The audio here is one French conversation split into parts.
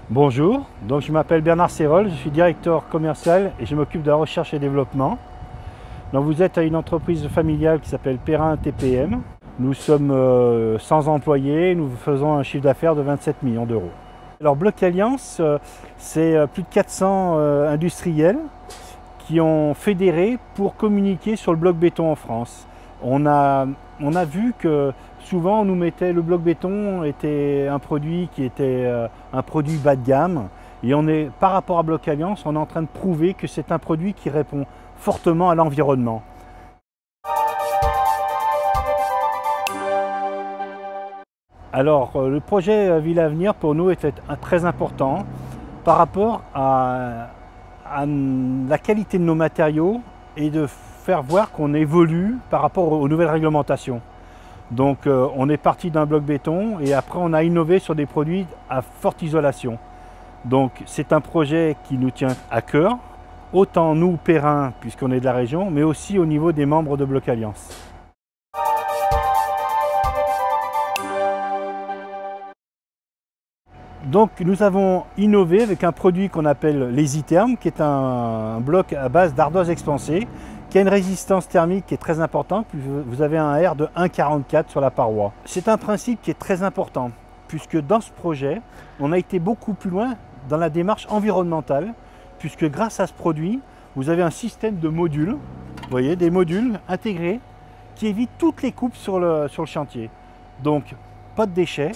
Bonjour, donc je m'appelle Bernard Serol, je suis directeur commercial et je m'occupe de la recherche et développement. Donc vous êtes à une entreprise familiale qui s'appelle Perrin TPM. Nous sommes 100 employés, nous faisons un chiffre d'affaires de 27 millions d'euros. Alors Bloc Alliance, c'est plus de 400 industriels qui ont fédéré pour communiquer sur le bloc béton en France. On a vu que souvent on nous mettait le bloc béton était un produit qui était un produit bas de gamme, et par rapport à Bloc Alliance, on est en train de prouver que c'est un produit qui répond fortement à l'environnement. Alors le projet Ville à venir pour nous était très important par rapport à la qualité de nos matériaux et de faire voir qu'on évolue par rapport aux nouvelles réglementations. Donc on est parti d'un bloc béton et après on a innové sur des produits à forte isolation. Donc c'est un projet qui nous tient à cœur, autant nous Perrin puisqu'on est de la région, mais aussi au niveau des membres de Bloc Alliance. Donc nous avons innové avec un produit qu'on appelle l'Esitherm, qui est un bloc à base d'ardoise expansée, qui a une résistance thermique qui est très importante, vous avez un R de 1,44 sur la paroi. C'est un principe qui est très important, puisque dans ce projet, on a été beaucoup plus loin dans la démarche environnementale, puisque grâce à ce produit, vous avez un système de modules, vous voyez, des modules intégrés, qui évitent toutes les coupes sur le chantier. Donc, pas de déchets,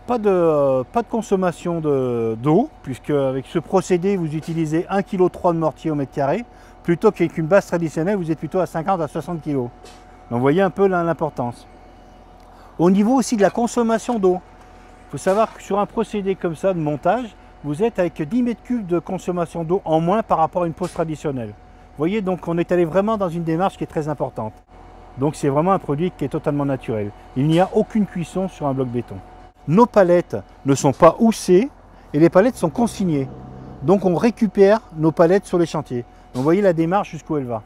pas de consommation d'eau, puisque avec ce procédé, vous utilisez 1,3 kg de mortier au mètre carré, plutôt qu'avec une base traditionnelle, vous êtes plutôt à 50 à 60 kg. Donc vous voyez un peu l'importance. Au niveau aussi de la consommation d'eau, il faut savoir que sur un procédé comme ça de montage, vous êtes avec 10 mètres cubes de consommation d'eau en moins par rapport à une pose traditionnelle. Vous voyez, donc on est allé vraiment dans une démarche qui est très importante. Donc c'est vraiment un produit qui est totalement naturel. Il n'y a aucune cuisson sur un bloc béton. Nos palettes ne sont pas houssées et les palettes sont consignées. Donc on récupère nos palettes sur les chantiers. Donc vous voyez la démarche jusqu'où elle va.